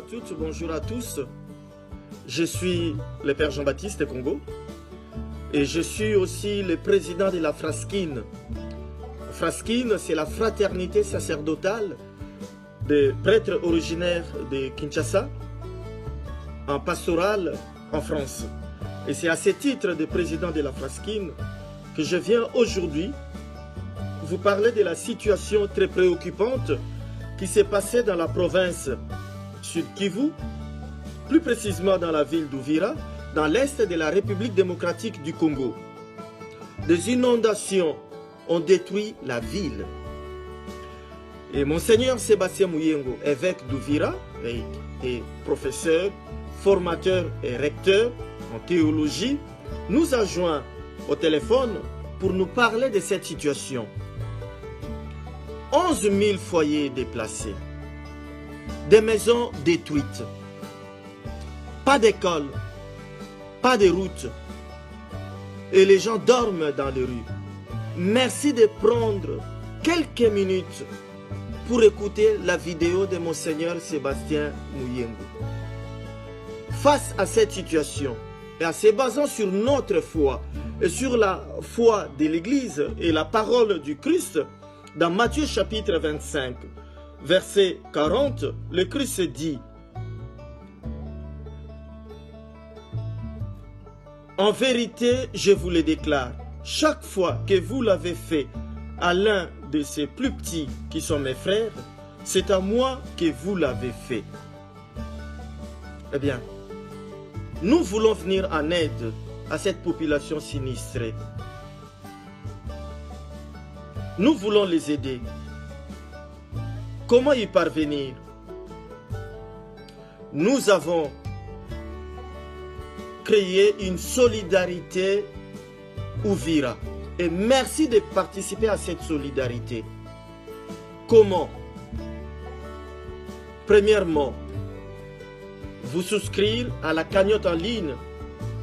toutes, bonjour à tous. Je suis le Père Jean-Baptiste Congo et je suis aussi le président de la Fraskine. Fraskine, c'est la fraternité sacerdotale des prêtres originaires de Kinshasa en pastoral en France. Et c'est à ce titre de président de la Fraskine que je viens aujourd'hui vous parler de la situation très préoccupante qui s'est passée dans la province Sud Kivu, plus précisément dans la ville d'Uvira, dans l'est de la République démocratique du Congo. Des inondations ont détruit la ville. Et Monseigneur Sébastien Muyengo, évêque d'Uvira et professeur, formateur et recteur en théologie, nous a joints au téléphone pour nous parler de cette situation. 11 000 foyers déplacés, des maisons détruites, pas d'école, pas de route, et les gens dorment dans les rues. Merci de prendre quelques minutes pour écouter la vidéo de Monseigneur Sébastien Muyengo. Face à cette situation, et en se basant sur notre foi et sur la foi de l'Église et la parole du Christ, dans Matthieu chapitre 25, verset 40, le Christ dit: en vérité, je vous le déclare, chaque fois que vous l'avez fait à l'un de ces plus petits qui sont mes frères, c'est à moi que vous l'avez fait. Eh bien, nous voulons venir en aide à cette population sinistrée. Nous voulons les aider. Comment y parvenir? Nous avons créé une solidarité Uvira. Et merci de participer à cette solidarité. Comment? Premièrement, vous souscrire à la cagnotte en ligne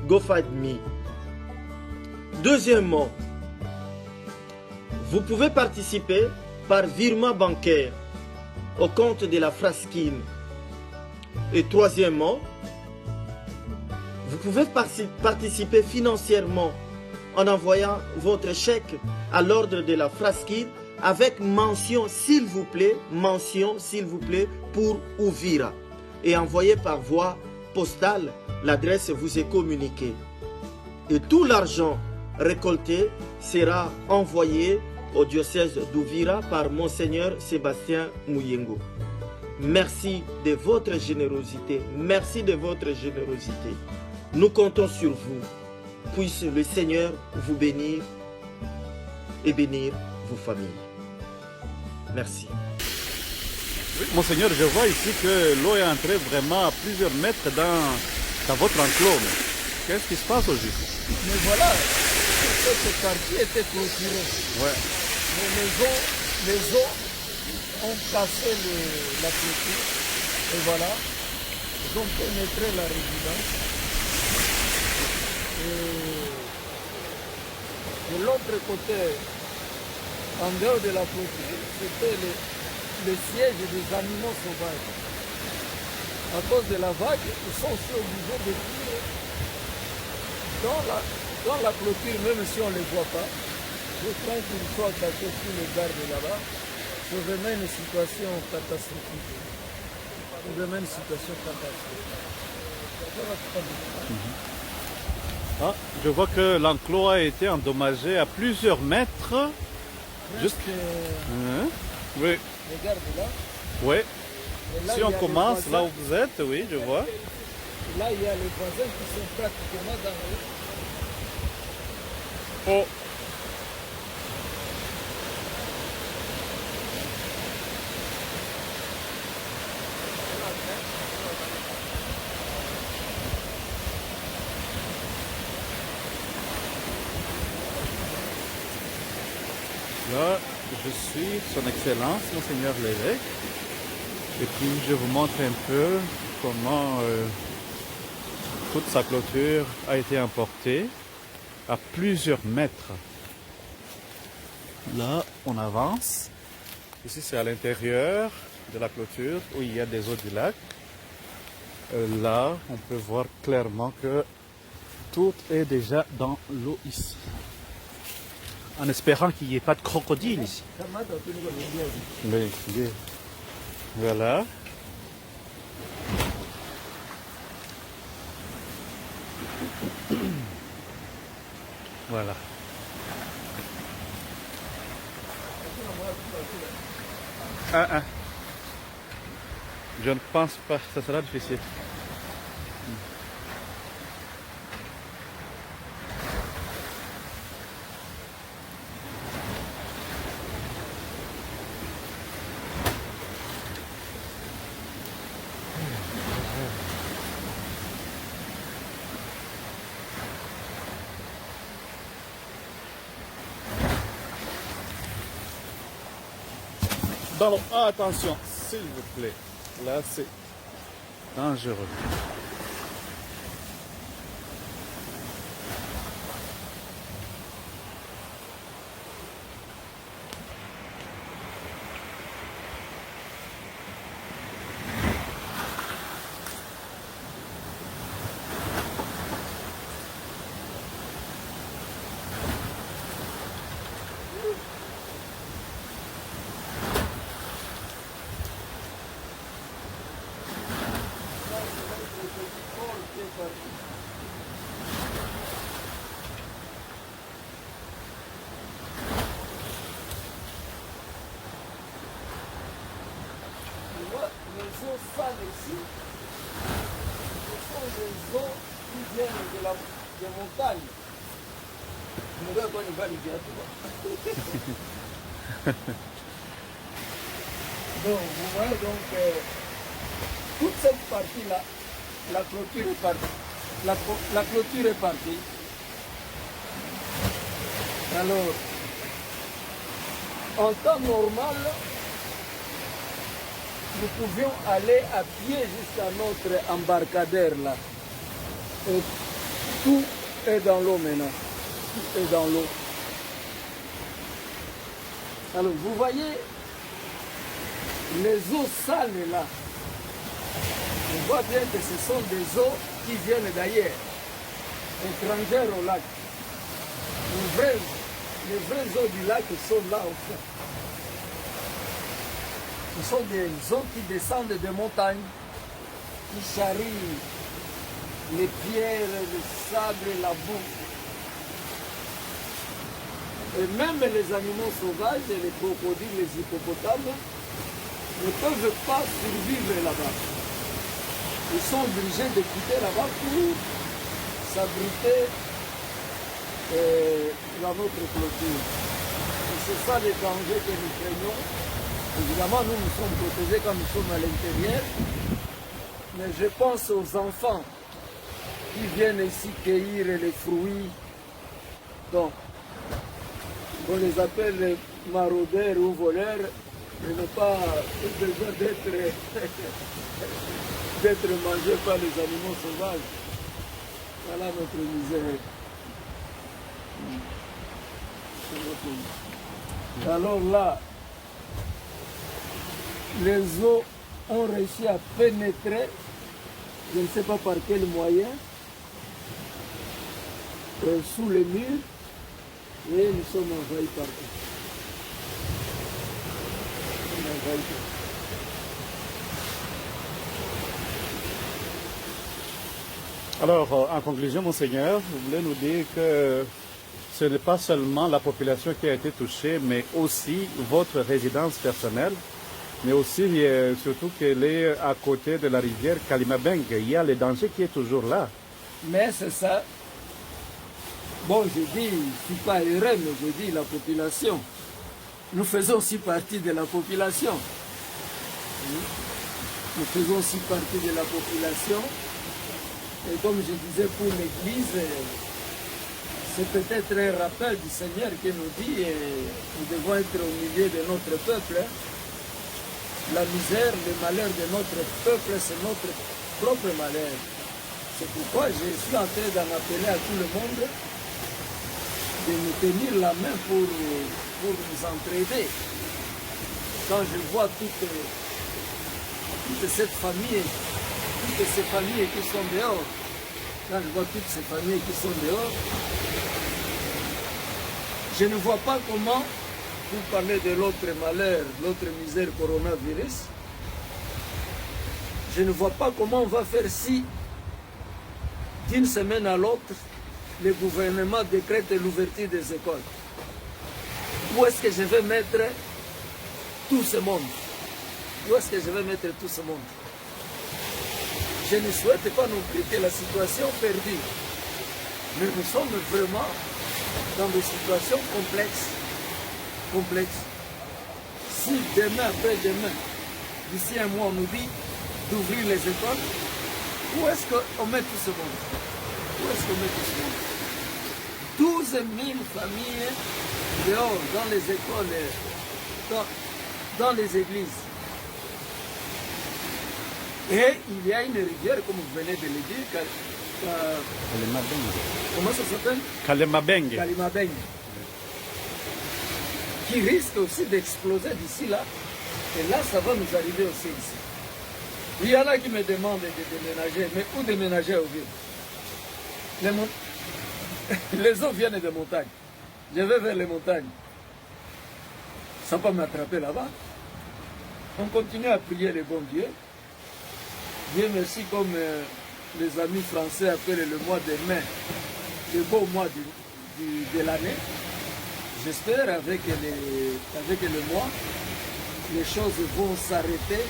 GoFundMe. Deuxièmement, vous pouvez participer par virement bancaire au compte de la Fraskine. Et troisièmement, vous pouvez participer financièrement en envoyant votre chèque à l'ordre de la Fraskine avec mention s'il vous plaît pour Uvira et envoyé par voie postale. L'adresse vous est communiquée. Et tout l'argent récolté sera envoyé au diocèse d'Uvira par Monseigneur Sébastien Muyengo. Merci de votre générosité. Merci de votre générosité. Nous comptons sur vous. Puisse le Seigneur vous bénir et bénir vos familles. Merci. Oui, Monseigneur, je vois ici que l'eau est entrée vraiment à plusieurs mètres dans votre enclos. Qu'est-ce qui se passe au juste? Mais voilà, cette partie était clôturée. Ouais. Les eaux ont cassé la clôture. Et voilà, ils ont pénétré la résidence. Et de l'autre côté, en dehors de la clôture, c'était le siège des animaux sauvages. À cause de la vague, ils sont aussi obligés de tirer dans la clôture, même si on ne les voit pas. Je crains qu'ils soient attaqués tous les gardes là-bas. C'est vraiment une situation catastrophique. C'est vraiment une situation catastrophique. Ah, je vois que l'enclos a été endommagé à plusieurs mètres. Juste. Oui. Regarde là. Oui. Là, Si on commence là où vous êtes, oui, je vois. Là, il y a les voisins qui sont pratiquement dans le... Oh. Là, je suis son Excellence, Monseigneur l'évêque, et puis je vous montre un peu comment toute sa clôture a été emportée à plusieurs mètres. Là, on avance. Ici, c'est à l'intérieur de la clôture où il y a des eaux du lac. là, on peut voir clairement que tout est déjà dans l'eau ici. En espérant qu'il n'y ait pas de crocodile ici. Mais, bien. Voilà. Voilà. Je ne pense pas, ça sera difficile. Donc, attention, s'il vous plaît. Là, c'est dangereux. Les eaux sales ici, ce sont des eaux qui viennent des montagnes. Donc, vous voyez donc toute cette partie-là, la clôture est partie. La clôture est partie. Alors, en temps normal, nous pouvions aller à pied jusqu'à notre embarcadère là. Et tout est dans l'eau maintenant. Tout est dans l'eau. Alors vous voyez les eaux sales là. On voit bien que ce sont des eaux qui viennent d'ailleurs, étrangères au lac. Les vraies eaux du lac sont là au fond. Ce sont des eaux qui descendent des montagnes, qui charrient les pierres, le sable et la boue. Et même les animaux sauvages, les crocodiles, les hippopotames, ne peuvent pas survivre là-bas. Ils sont obligés de quitter là-bas pour s'abriter dans notre clôture. Et c'est ça les dangers que nous craignons. Évidemment, nous sommes protégés quand nous sommes à l'intérieur, mais je pense aux enfants qui viennent ici cueillir les fruits. Donc, on les appelle les maraudeurs ou voleurs, et n'ont pas besoin d'être mangés par les animaux sauvages. Voilà notre misère. Alors là, les eaux ont réussi à pénétrer, je ne sais pas par quel moyen, sous les murs, et nous sommes envahis partout. Nous sommes envahis partout. Alors, en conclusion, Monseigneur, vous voulez nous dire que ce n'est pas seulement la population qui a été touchée, mais aussi votre résidence personnelle, mais aussi surtout qu'elle est à côté de la rivière Kalimabeng. Il y a le danger qui est toujours là. Mais c'est ça. Bon, je dis, je ne suis pas heureux, mais je dis la population. Nous faisons aussi partie de la population. Nous faisons aussi partie de la population. Et comme je disais pour l'Église, c'est peut-être un rappel du Seigneur qui nous dit nous devons être au milieu de notre peuple. La misère, le malheur de notre peuple, c'est notre propre malheur. C'est pourquoi je suis en train d'en appeler à tout le monde de nous tenir la main pour nous entraider. Quand je vois toute cette famille toutes ces familles qui sont dehors, quand je vois toutes ces familles qui sont dehors, je ne vois pas comment vous parlez de l'autre malheur, l'autre misère coronavirus. Je ne vois pas comment on va faire si, d'une semaine à l'autre, le gouvernement décrète l'ouverture des écoles. Où est-ce que je vais mettre tout ce monde? Où est-ce que je vais mettre tout ce monde? Je ne souhaite pas non plus que la situation perdure. Mais nous sommes vraiment dans des situations complexes. Si demain, après-demain, d'ici un mois, on nous dit d'ouvrir les écoles, où est-ce qu'on met tout ce monde? Où est-ce qu'on met tout ce monde? 12 000 familles dehors, dans les écoles, dans les églises. Et il y a une rivière, comme vous venez de le dire, comment ça s'appelle? Kalemabenge. Kalimabeng, qui risque aussi d'exploser d'ici là. Et là, ça va nous arriver aussi ici. Il y en a qui me demandent de déménager, mais où déménager au ville? Les eaux viennent des montagnes. Je vais vers les montagnes. Ça va m'attraper là-bas. On continue à prier le bon Dieu. Dieu merci, comme les amis français appellent le mois de mai, le beau mois de l'année. J'espère avec le mois, les choses vont s'arrêter,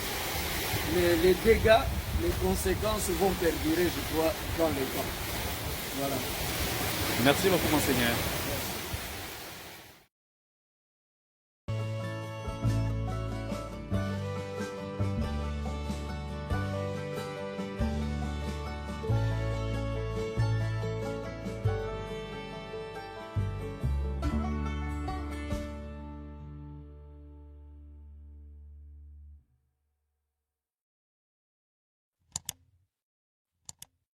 les dégâts, les conséquences vont perdurer, je crois, dans les temps. Voilà. Merci beaucoup, Monseigneur.